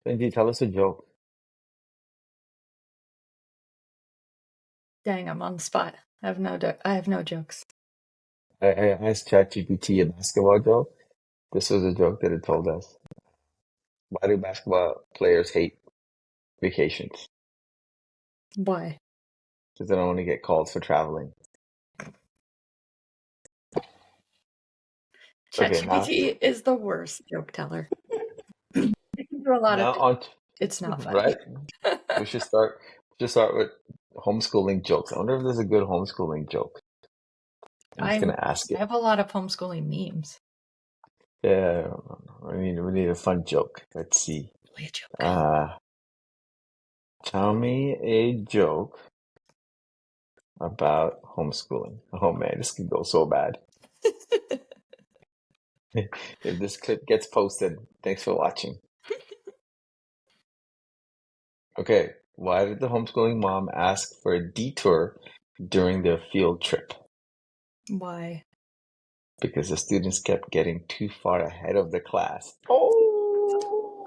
Lindsay, tell us a joke. Dang, I'm on the spot. I have no jokes. I asked ChatGPT a basketball joke. This was a joke that it told us. Why do basketball players hate vacations? Why? Because they don't want to get called for traveling. Okay, ChatGPT is the worst joke teller. It can do a lot of now things. on, It's not funny. right? We should start with homeschooling jokes. I wonder if there's a good homeschooling joke. I'm just I gonna ask it. have a lot of homeschooling memes. Yeah, we need a fun joke. Let's see. Really a joke. Uh, Tell me a joke about homeschooling. Oh man, this could go so bad. If this clip gets posted, thanks for watching. Okay, why did the homeschooling mom ask for a detour during their field trip? Why? Because the students kept getting too far ahead of the class. Oh!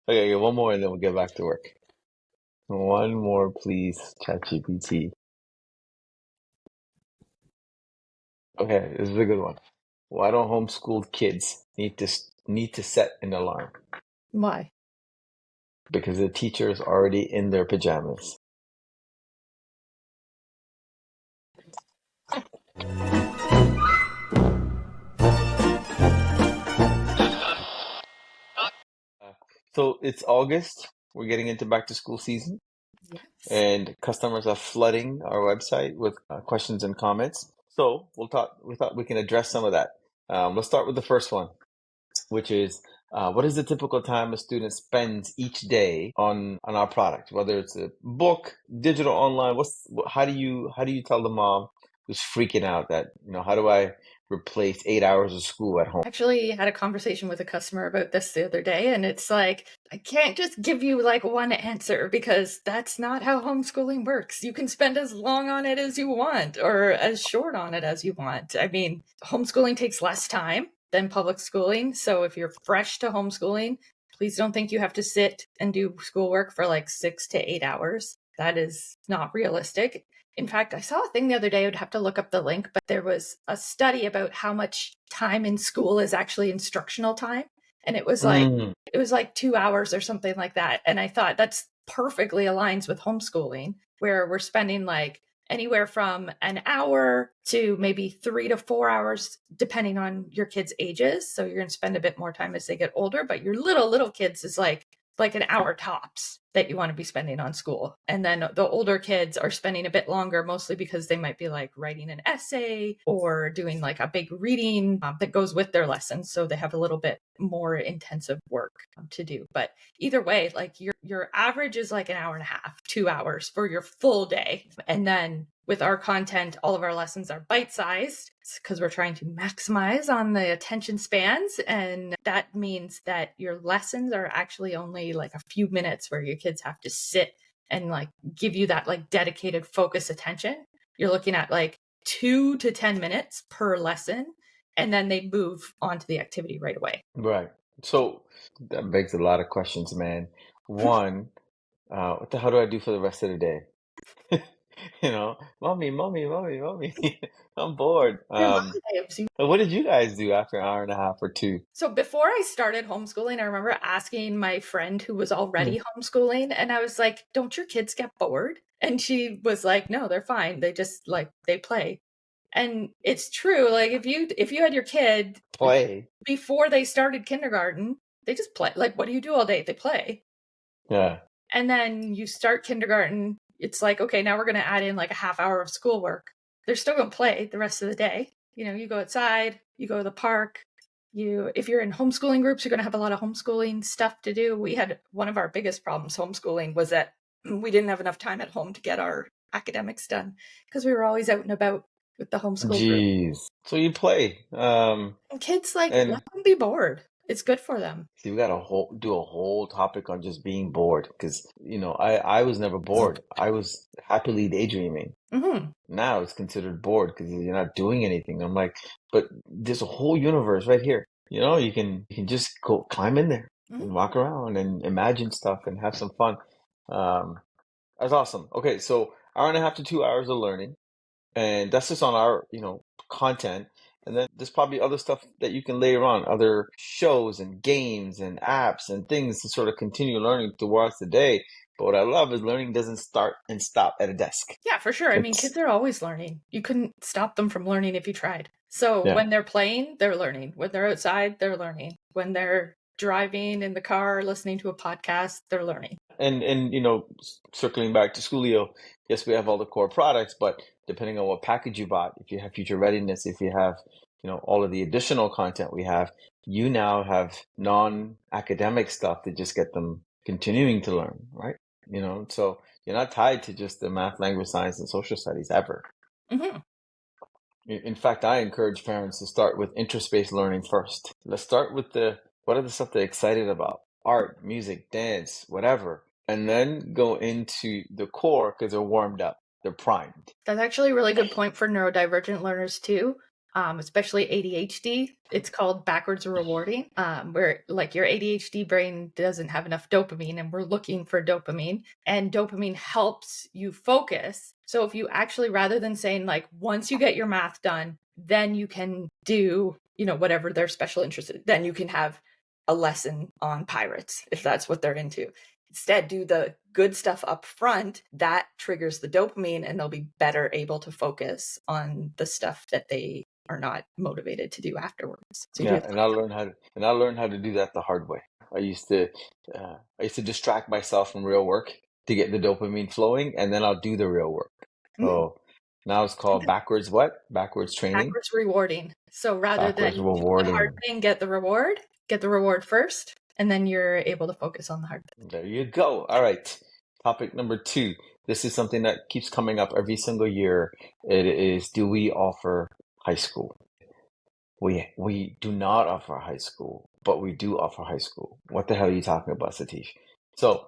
Okay, one more and then we'll get back to work. One more, please, ChatGPT. Okay, this is a good one. Why don't homeschooled kids need to set an alarm? Why? Because the teacher is already in their pajamas. So it's August. We're getting into back to school season, Yes. and customers are flooding our website with questions and comments. So we thought we can address some of that. Let's start with the first one, which is what is the typical time a student spends each day on our product, whether it's a book, digital, online? How do you tell the mom who's freaking out that, how do I replace 8 hours of school at home? Actually had a conversation with a customer about this the other day, and it's like, I can't just give you like one answer because that's not how homeschooling works. You can spend as long on it as you want or as short on it as you want. I mean, homeschooling takes less time than public schooling. So if you're fresh to homeschooling, please don't think you have to sit and do schoolwork for like 6 to 8 hours. That is not realistic. In fact, I saw a thing the other day. I would have to look up the link, but there was a study about how much time in school is actually instructional time. And Mm, it was like 2 hours or something like that. And I thought that's perfectly aligns with homeschooling, where we're spending like anywhere from an hour to maybe 3 to 4 hours, depending on your kids' ages. So you're going to spend a bit more time as they get older, but your little kids is like an hour tops that you want to be spending on school. And then the older kids are spending a bit longer, mostly because they might be like writing an essay or doing like a big reading that goes with their lessons. So they have a little bit more intensive work to do. But either way, like your average is like an hour and a half, 2 hours for your full day. And then with our content, all of our lessons are bite-sized because we're trying to maximize on the attention spans. And that means that your lessons are actually only like a few minutes where your kids have to sit and like give you that like dedicated focus attention. You're looking at like 2 to 10 minutes per lesson, and then they move on to the activity right away. right. So that begs a lot of questions, man. One, what the hell do I do for the rest of the day? Mommy, I'm board. Your mom lives. What did you guys do after an hour and a half or two? So before I started homeschooling, I remember asking my friend who was Hmm. already homeschooling, and I was like, "Don't your kids get bored?" And she was like, "No, they're fine. They just like they play." And it's true. Like if you had your kid Play. before they started kindergarten, they just play. Like what do you do all day? They play. Yeah. And then you start kindergarten, it's like, okay, now we're going to add in like a half hour of schoolwork. They're still going to play the rest of the day. You know, you go outside, you go to the park. If you're in homeschooling groups, you're going to have a lot of homeschooling stuff to do. We had one of our biggest problems homeschooling was that we didn't have enough time at home to get our academics done because we were always out and about with the homeschool group. Jeez. So you play. And kids like let And them be bored. It's good for them. see, we got to do a whole topic on just being bored because, I was never bored. I was happily daydreaming. Mm-hmm. Now it's considered bored because you're not doing anything. I'm like, but there's a whole universe right here. you can just go climb in there and Mhm. walk around and imagine stuff and have some fun. Um, that's awesome. Okay, so hour and a half to 2 hours of learning, and that's just on our, content. And then there's probably other stuff that you can layer on, other shows and games and apps and things to sort of continue learning throughout the day. But what I love is learning doesn't start and stop at a desk. Yeah, for sure. I mean, It's kids are always learning. You couldn't stop them from learning if you tried. So Yeah. when they're playing, they're learning. When they're outside, they're learning. When they're driving in the car, listening to a podcast, they're learning. And circling back to Schoolio, yes, we have all the core products, but depending on what package you bought, if you have future readiness, if you have, all of the additional content we have, you now have non-academic stuff to just get them continuing to learn, right? So you're not tied to just the math, language, science, and social studies ever. Hmm. In fact, I encourage parents to start with interest-based learning first. Let's start with what are the stuff they're excited about? Art, music, dance, whatever. And then go into the core because they're warmed up. They're primed. That's actually a really good point for neurodivergent learners too, especially ADHD. It's called backwards rewarding, where like your ADHD brain doesn't have enough dopamine, and we're looking for dopamine, and dopamine helps you focus. So if you actually, rather than saying like once you get your math done, then you can do whatever their special interest is, then you can have a lesson on pirates if that's what they're into. Instead, do the good stuff up front. That triggers the dopamine, and they'll be better able to focus on the stuff that they are not motivated to do afterwards. So you do Yeah, have and I learned how to do that the hard way. I used to distract myself from real work to get the dopamine flowing, and then I'll do the real work. Mm. So now it's called backwards what? Backwards training, Backwards rewarding. So rather than backwards do the hard rewarding. thing, get the reward first, and then you're able to focus on the hard thing. There you go. All right. Topic number two. This is something that keeps coming up every single year. It is, do we offer high school? We do not offer high school, but we do offer high school. What the hell are you talking about, Satish? So,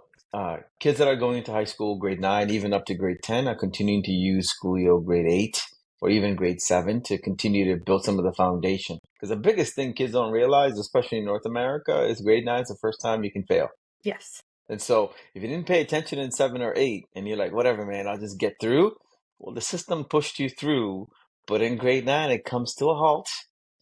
kids that are going into high school, grade 9, even up to grade 10, are continuing to use Schoolio grade 8 or even grade 7 to continue to build some of the foundation. Because the biggest thing kids don't realize, especially in North America, is grade 9 is the first time you can fail. Yes. And so if you didn't pay attention in 7 or 8 and you're like, whatever, man, I'll just get through. Well, the system pushed you through, but in grade 9, it comes to a halt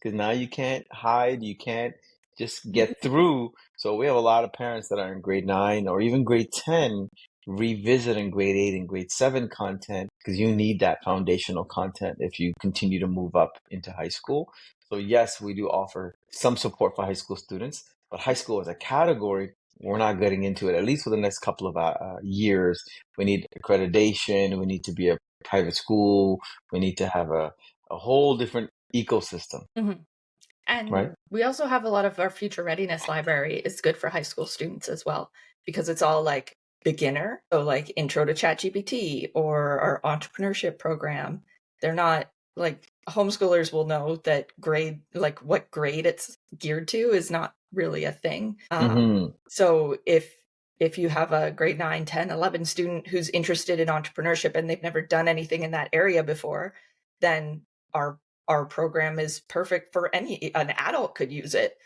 because now you can't hide. You can't just Mhm. get through. So we have a lot of parents that are in grade 9 or even grade 10 revisiting grade 8 and grade 7 content because you need that foundational content if you continue to move up into high school. So yes, we do offer some support for high school students, but high school as a category, we're not getting into it, at least for the next couple of years. We need accreditation. We need to be a private school. We need to have a whole different ecosystem, Mhm. And right? we also have a lot of our future readiness library is good for high school students as well, because it's all like beginner. So like intro to ChatGPT or our entrepreneurship program. They're not like homeschoolers will know that like what grade it's geared to is not really a thing. Hmm. So if you have a grade 9, 10, 11 student who's interested in entrepreneurship and they've never done anything in that area before, then our our program is perfect for an adult could use it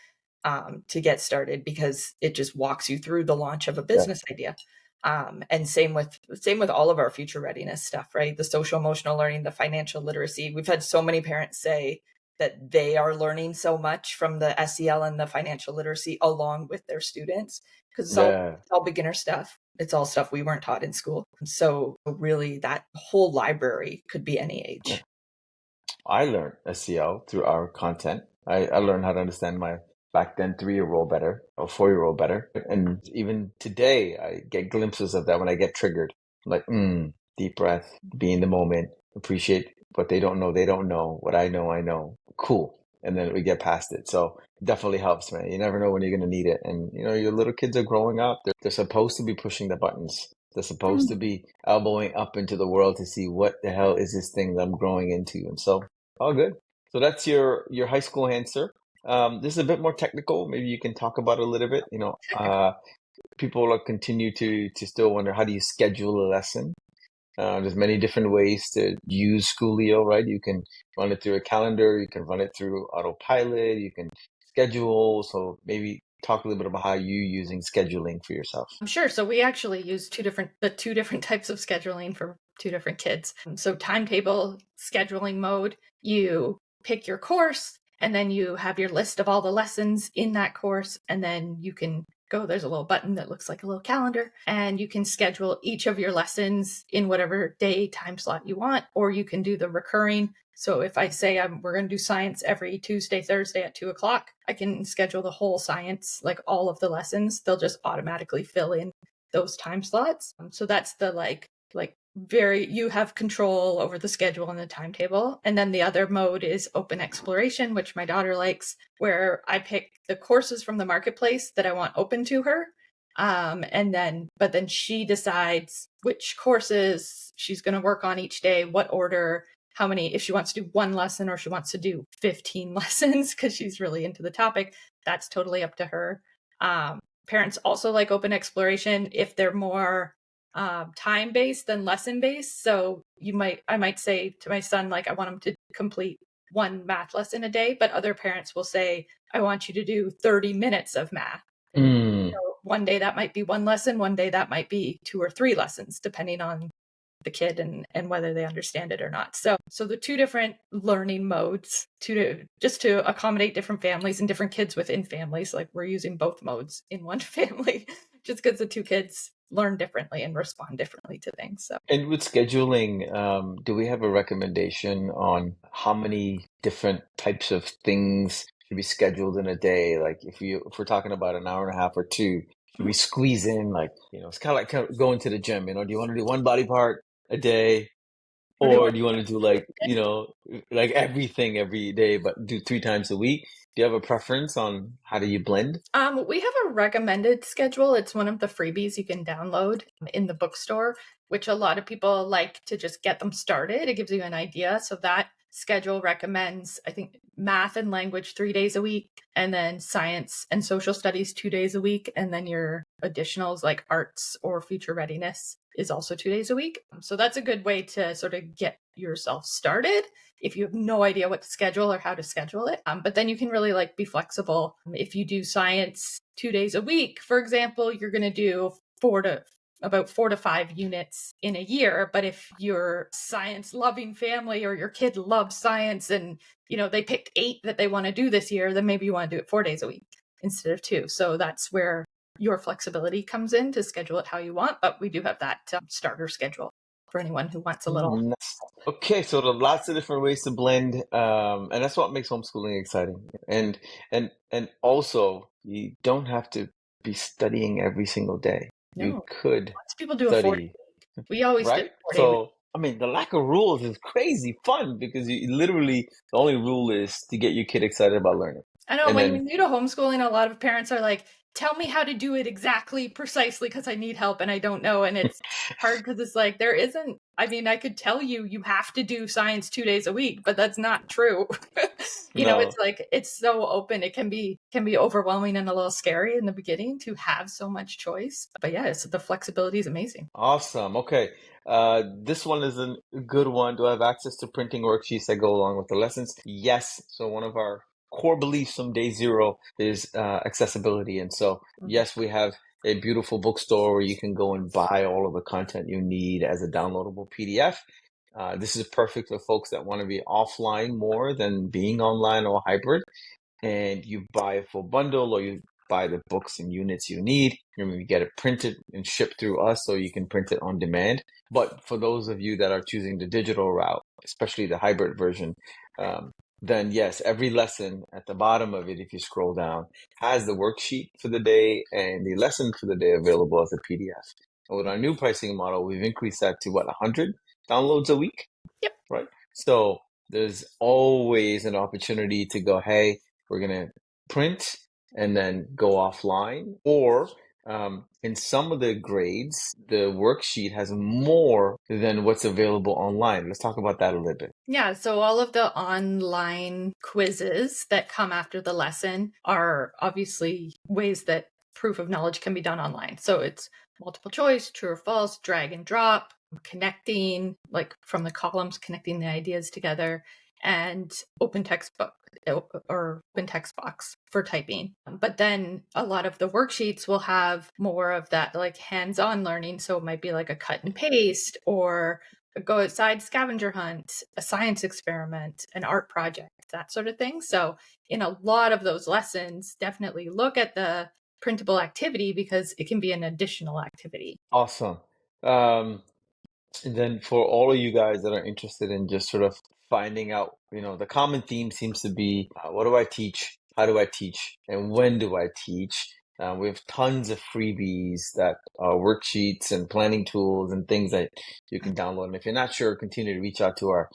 to get started because it just walks you through the launch of a Yeah. business idea. And same with all of our future readiness stuff, right? The social emotional learning, the financial literacy. We've had so many parents say that they are learning so much from the SEL and the financial literacy along with their students because Yeah. it's all beginner stuff. It's all stuff we weren't taught in school. So really that whole library could be any Yeah. age. I learned SEO through our content. I learned how to understand my back then 3-year-old better or 4-year-old better. And even today, I get glimpses of that when I get triggered. I'm like, deep breath, be in the moment, appreciate what they don't know. They don't know what I know. I know. Cool. And then we get past it. So it definitely helps, man. You never know when you're going to need it. And, your little kids are growing up. They're supposed to be pushing the buttons. They're supposed to Mhm. be elbowing up into the world to see what the hell is this thing that I'm growing into. And so all good. So that's your high school answer. This is a bit more technical. Maybe you can talk about it a little bit. People will continue to still wonder, how do you schedule a lesson? There's many different ways to use Schoolio, right? You can run it through a calendar. You can run it through autopilot. You can schedule. So maybe talk a little bit about how you're using scheduling for yourself. Sure. So we actually use the two different types of scheduling for two different kids. So timetable scheduling mode, you pick your course and then you have your list of all the lessons in that course. And then you can go, there's a little button that looks like a little calendar, and you can schedule each of your lessons in whatever day time slot you want, or you can do the recurring. So if I say we're going to do science every Tuesday, Thursday at 2:00, I can schedule the whole science, like all of the lessons. They'll just automatically fill in those time slots. So that's the like very, you have control over the schedule and the timetable. And then the other mode is open exploration, which my daughter likes, where I pick the courses from the marketplace that I want open to her. But then she decides which courses she's going to work on each day, what order, how many, if she wants to do one lesson or she wants to do 15 lessons because she's really into the topic, that's totally up to her. Parents also like open exploration if they're more time-based than lesson-based. So I might say to my son, like, I want him to complete one math lesson a day, but other parents will say, I want you to do 30 minutes of math. And so one day that might be one lesson, one day that might be 2 or 3 lessons, depending on the kid and whether they understand it or not. So the two different learning modes just to accommodate different families and different kids within families. Like we're using both modes in one family, just because the two kids learn differently and respond differently to things. So. And with scheduling, do we have a recommendation on how many different types of things should be scheduled in a day? Like if we're talking about an hour and a half or two, should we squeeze in like, it's kind of like going to the gym, do you want to do one body part a day? Or do you want to do like, like everything every day, but do 3 times a week? Do you have a preference on how do you blend? We have a recommended schedule. It's one of the freebies you can download in the bookstore, which a lot of people like to just get them started. It gives you an idea. So that schedule recommends, I think, math and language 3 days a week, and then science and social studies 2 days a week. And then your additionals like arts or future readiness is also 2 days a week. So that's a good way to sort of get yourself started if you have no idea what to schedule or how to schedule it. But then you can really like be flexible. If you do science 2 days a week, for example, you're going to do about 4 to 5 units in a year. But if your science loving family or your kid loves science and, they picked 8 that they want to do this year, then maybe you want to do it 4 days a week instead of 2. So that's where your flexibility comes in to schedule it how you want. But we do have that starter schedule for anyone who wants a little. Nice. Okay, so there are lots of different ways to blend, and that's what makes homeschooling exciting. And also, you don't have to be studying every single day. You No, could lots of people do a 4 day study, week. We always did right? a 4 day week. So, the lack of rules is crazy fun because you literally the only rule is to get your kid excited about learning. I know And when you're then new to homeschooling, a lot of parents are like, tell me how to do it exactly, precisely, because I need help and I don't know. And it's hard because it's like, there isn't, I could tell you have to do science 2 days a week, but that's not true. no. It's like, it's so open. It can be overwhelming and a little scary in the beginning to have so much choice. But yeah, the flexibility is amazing. Awesome. Okay. This one is a good one. Do I have access to printing worksheets that go along with the lessons? Yes. So one of our core beliefs from day zero is accessibility. And so, yes, we have a beautiful bookstore where you can go and buy all of the content you need as a downloadable PDF. This is perfect for folks that want to be offline more than being online or hybrid, and you buy a full bundle or you buy the books and units you need. You get it printed and shipped through us so you can print it on demand. But for those of you that are choosing the digital route, especially the hybrid version, then yes, every lesson at the bottom of it, if you scroll down, has the worksheet for the day and the lesson for the day available as a PDF. And with our new pricing model, we've increased that to 100 downloads a week? Yep. Right. So there's always an opportunity to go, hey, we're going to print and then go offline. Or in some of the grades, the worksheet has more than what's available online. Let's talk about that a little bit. Yeah, so all of the online quizzes that come after the lesson are obviously ways that proof of knowledge can be done online. So it's multiple choice, true or false, drag and drop, connecting, like from the columns, connecting the ideas together. and open textbook or open text box for typing. But then a lot of the worksheets will have more of that like hands-on learning. So it might be like a cut and paste or a go outside scavenger hunt, a science experiment, an art project, that sort of thing. So in a lot of those lessons, definitely look at the printable activity because it can be an additional activity. Awesome. Um, And then for all of you guys that are interested in just sort of finding out, the common theme seems to be what do I teach? How do I teach? And when do I teach? We have tons of freebies that are worksheets and planning tools and things that you can download. And if you're not sure, continue to reach out to our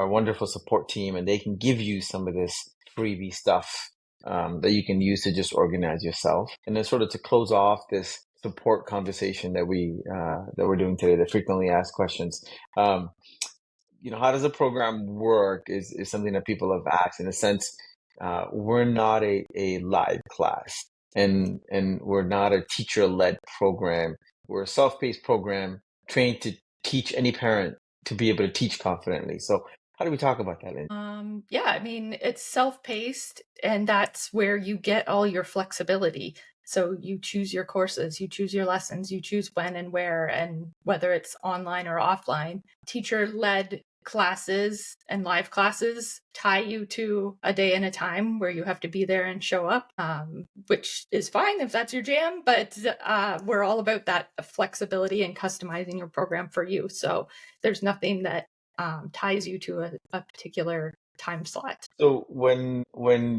wonderful support team, and they can give you some of this freebie stuff that you can use to just organize yourself. And then sort of to close off this support conversation that we're doing today, the frequently asked questions. How does the program work is something that people have asked. In a sense, we're not a live class, and we're not a teacher-led program. We're a self-paced program trained to teach any parent to be able to teach confidently. So how do we talk about that, Lynn? Yeah, I mean, it's self-paced, and that's where you get all your flexibility. So you choose your courses, you choose your lessons, you choose when and where, and whether it's online or offline. Teacher-led classes and live classes tie you to a day and a time where you have to be there and show up, which is fine if that's your jam, but we're all about that flexibility and customizing your program for you. So there's nothing that ties you to a particular time slot. So when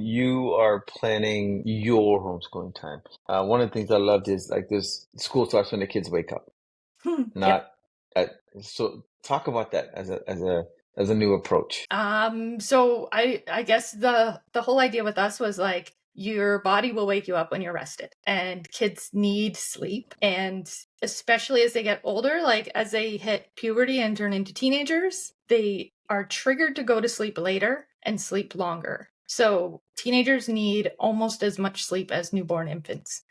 you are planning your homeschooling time, one of the things I loved is like this school starts when the kids wake up, Yep. not at, so talk about that as a new approach. So I guess the whole idea with us was like your body will wake you up when you're rested, and kids need sleep, and especially as they get older, like as they hit puberty and turn into teenagers, they are triggered to go to sleep later and sleep longer. So teenagers need almost as much sleep as newborn infants.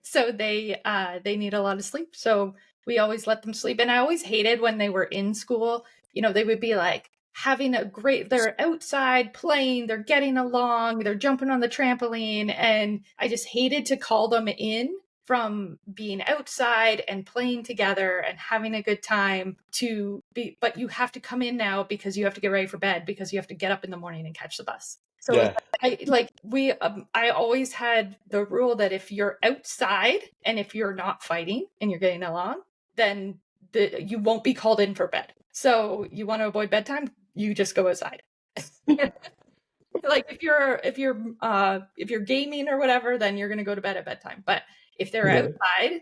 So they need a lot of sleep. So we always let them sleep. And I always hated when they were in school, they would be like having they're outside playing, they're getting along, they're jumping on the trampoline. And I just hated to call them in from being outside and playing together and having a good time but you have to come in now because you have to get ready for bed because you have to get up in the morning and catch the bus. So Yeah, I always had the rule that if you're outside and if you're not fighting and you're getting along, then you won't be called in for bed. So you want to avoid bedtime, you just go outside. Like if you're gaming or whatever, then you're going to go to bed at bedtime. But if they're yeah, outside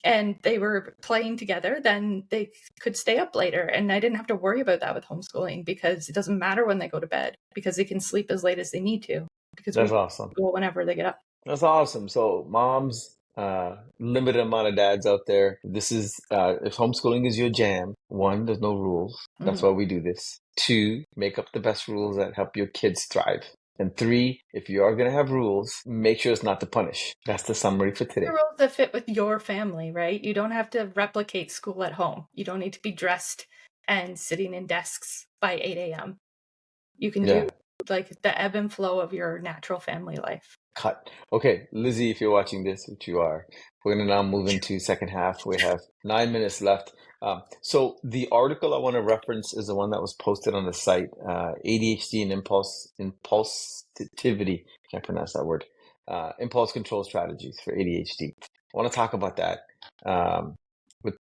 and they were playing together, then they could stay up later. And I didn't have to worry about that with homeschooling because it doesn't matter when they go to bed because they can sleep as late as they need to because we that's awesome. go whenever they get up. That's awesome. So moms, limited amount of dads out there. This is if homeschooling is your jam, one, there's no rules. That's Mhm. why we do this. Two, make up the best rules that help your kids thrive. And three, if you are going to have rules, make sure it's not to punish. That's the summary for The today. rules that fit with your family, right? You don't have to replicate school at home. You don't need to be dressed and sitting in desks by 8 a.m. You can do Yeah. like the ebb and flow of your natural family life. Cut. Okay, Lizzie, if you're watching this, which you are, we're going to now move into second half. We have 9 minutes left. So the article I want to reference is the one that was posted on the site, ADHD and impulsivity. Can't pronounce that word. Impulse control strategies for ADHD. I want to talk about that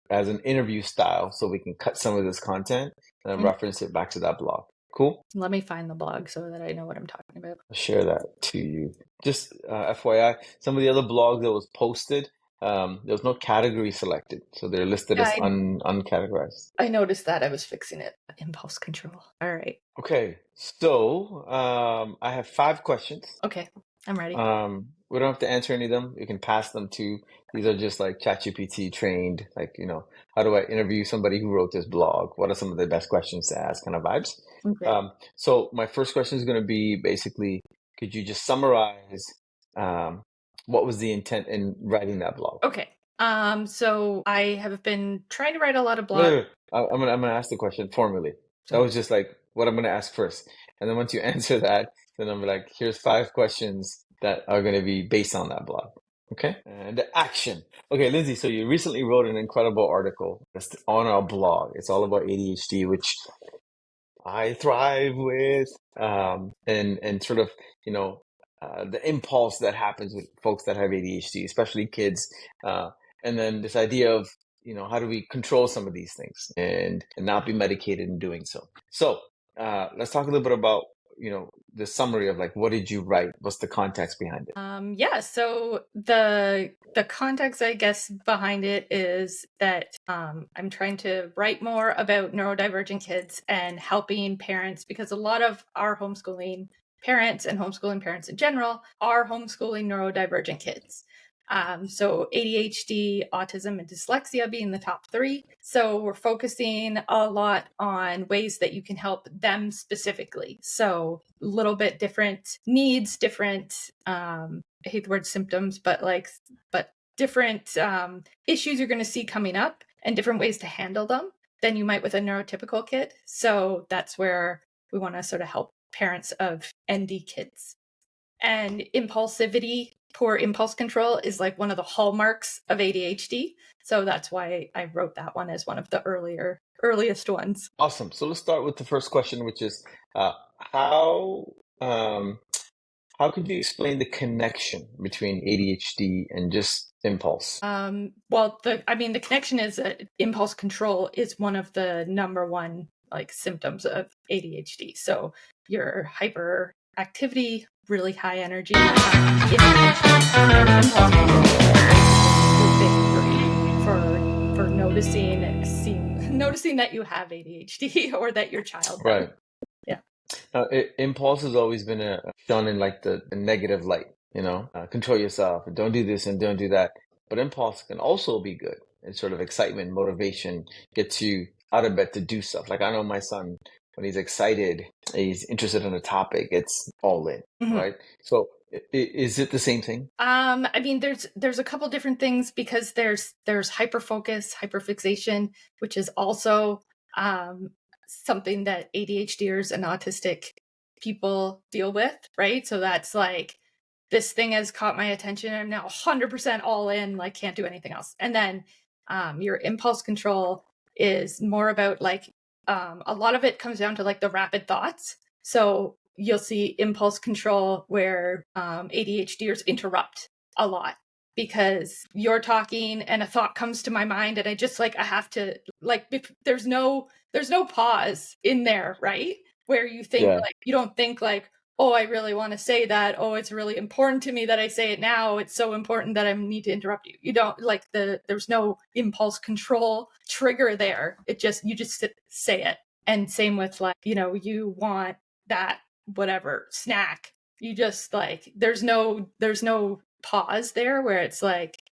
as an interview style, so we can cut some of this content and then And reference it back to that blog. Cool. let me find the blog so that I know what I'm talking about. I'll share that to you. Just FYI, some of the other blogs that was posted, there was no category selected, so they're listed Yeah, as uncategorized. I noticed that. I was fixing it. Impulse control. All right. Okay, so I have 5 questions. Okay. I'm ready. We don't have to answer any of them. You can pass them to. These are just like ChatGPT trained, like, how do I interview somebody who wrote this blog? What are some of the best questions to ask kind of vibes? Okay. So my first question is going to be basically, could you just summarize what was the intent in writing that blog? Okay. So I have been trying to write a lot of Wait, blogs. wait, wait. I'm gonna ask the question formally. That was just like what I'm going to ask first. And then once you answer that, then I'm like, here's 5 questions that are going to be based on that blog. Okay. And the action. Okay, Lindsey, so you recently wrote an incredible article that's on our blog. It's all about ADHD, which I thrive with, and sort of, you know, the impulse that happens with folks that have ADHD, especially kids, and then this idea of, how do we control some of these things and not be medicated in doing so. So let's talk a little bit about, the summary of like, what did you write? What's the context behind it? Yeah, so the context, I guess, behind it is that I'm trying to write more about neurodivergent kids and helping parents, because a lot of our homeschooling parents and homeschooling parents in general are homeschooling neurodivergent kids. So ADHD, autism, and dyslexia being the top 3. So we're focusing a lot on ways that you can help them specifically. So a little bit different needs, different, I hate the word symptoms, but different issues you're going to see coming up and different ways to handle them than you might with a neurotypical kid. So that's where we want to sort of help parents of ND kids. And impulsivity, poor impulse control, is like one of the hallmarks of ADHD. So that's why I wrote that one as one of the earliest ones. Awesome. So let's start with the first question, which is how um, how could you explain the connection between ADHD and just impulse? Well, the connection is impulse control is one of the number one symptoms of ADHD. So your hyperactivity, really high energy, inattention, and impulse control for noticing that you have ADHD or that your child does. Right. Yeah. Impulse has always been shown in like the negative light, control yourself and don't do this and don't do that. But impulse can also be good. It's sort of excitement, motivation, gets you out of bed to do stuff. Like I know my son, when he's excited, he's interested in a topic, it's all in, right? So is it the same thing? I mean, there's a couple different things, because there's hyperfocus, hyperfixation, which is also something that ADHDers and autistic people deal with, right? So that's like, this thing has caught my attention. I'm now 100% all in, like can't do anything else. And then your impulse control is more about a lot of it comes down to like the rapid thoughts. So you'll see impulse control where ADHDers interrupt a lot, because you're talking and a thought comes to my mind and I have to, there's no pause in there, right? Where you think you don't think oh, I really want to say that. Oh, it's really important to me that I say it now. It's so important that I need to interrupt you. You don't there's no impulse control trigger there. You just say it. And same with you want that whatever snack. You just there's no pause there where it's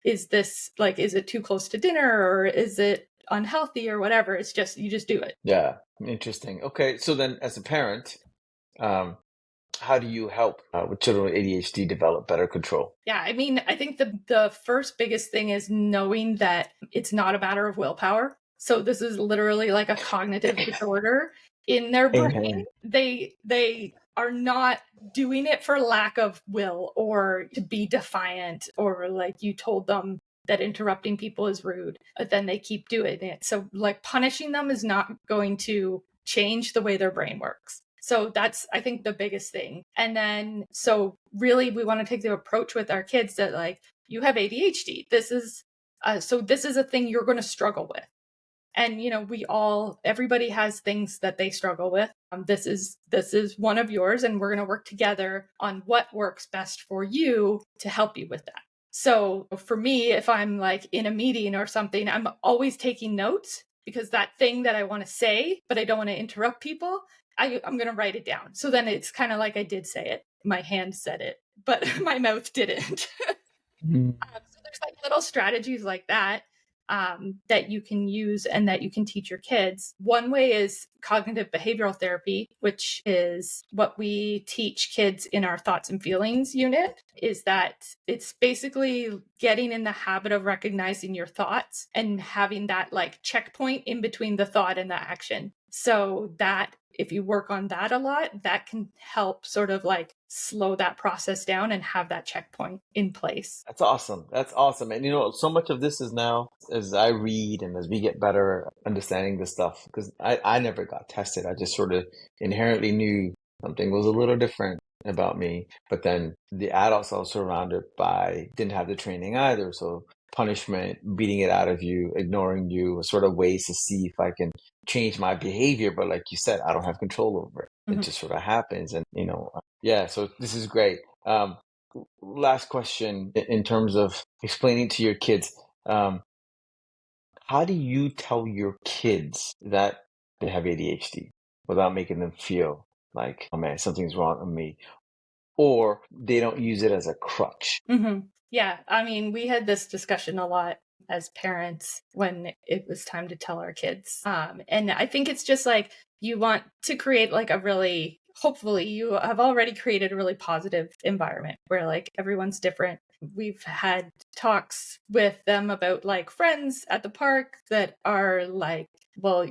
is it too close to dinner, or is it unhealthy or whatever? It's just, you just do it. Yeah, interesting. Okay, so then as a parent, how do you help with children with ADHD develop better control? Yeah, I mean, I think the first biggest thing is knowing that it's not a matter of willpower. So this is literally like a cognitive disorder in their brain. They are not doing it for lack of will or to be defiant, or like you told them that interrupting people is rude, but then they keep doing it. So punishing them is not going to change the way their brain works. So that's, I think, the biggest thing. And then, so really we want to take the approach with our kids that you have ADHD. This is a thing you're going to struggle with. And, everybody has things that they struggle with. This is one of yours, and we're going to work together on what works best for you to help you with that. So for me, if I'm in a meeting or something, I'm always taking notes, because that thing that I want to say, but I don't want to interrupt people, I'm going to write it down. So then it's kind of like I did say it. My hand said it, but my mouth didn't. So there's little strategies like that that you can use and that you can teach your kids. One way is cognitive behavioral therapy, which is what we teach kids in our thoughts and feelings unit, is that it's basically getting in the habit of recognizing your thoughts and having that checkpoint in between the thought and the action. So that if you work on that a lot, that can help sort of like slow that process down and have that checkpoint in place. That's awesome. That's awesome. And so much of this is now as I read and as we get better understanding this stuff, because I never got tested. I just sort of inherently knew something was a little different about me. But then the adults I was surrounded by didn't have the training either. So punishment, beating it out of you, ignoring you, were sort of ways to see if I can change my behavior. But like you said, I don't have control over it. It just sort of happens. And, yeah, so this is great. Last question in terms of explaining to your kids, how do you tell your kids that they have ADHD without making them feel like, oh man, something's wrong with me, or they don't use it as a crutch? Yeah, I mean, we had this discussion a lot as parents when it was time to tell our kids. And I think it's just like you want to create like a really, hopefully, you have already created a really positive environment where like everyone's different. We've had talks with them about like friends at the park that are like, well,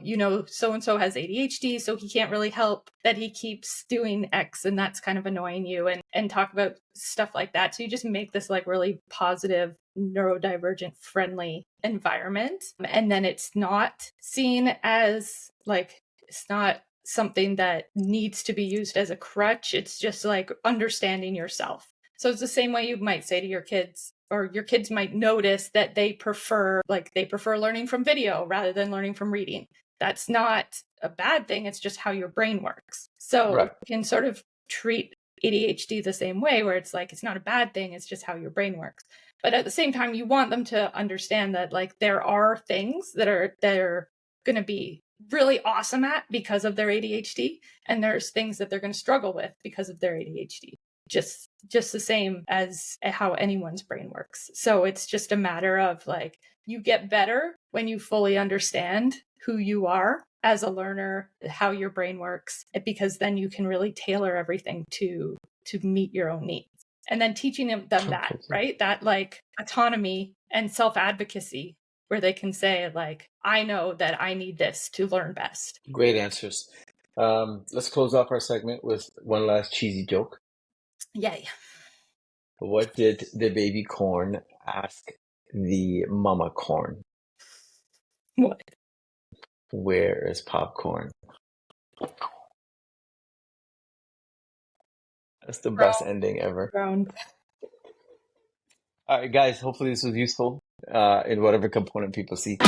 so and so has ADHD, so he can't really help that he keeps doing X and that's kind of annoying you, and talk about stuff like that. So you just make this like really positive, neurodivergent friendly environment. And then it's not seen as like, it's not something that needs to be used as a crutch. It's just like understanding yourself. So it's the same way you might say to your kids, or your kids might notice that they prefer learning from video rather than learning from reading. That's not a bad thing. It's just how your brain works. So Right. you can sort of treat ADHD the same way, where it's like, it's not a bad thing. It's just how your brain works. But at the same time, you want them to understand that like there are things that they're going to be really awesome at because of their ADHD. And there's things that they're going to struggle with because of their ADHD. Just the same as how anyone's brain works. So it's just a matter of like, you get better when you fully understand who you are as a learner, how your brain works, because then you can really tailor everything to meet your own needs. And then teaching them that, right? That like autonomy and self-advocacy, where they can say like, I know that I need this to learn best. Great answers. Let's close off our segment with one last cheesy joke. Yay. What did the baby corn ask the mama corn? What? Where is popcorn? That's the best ending ever. Ground. All right, guys, hopefully this was useful in whatever component people see.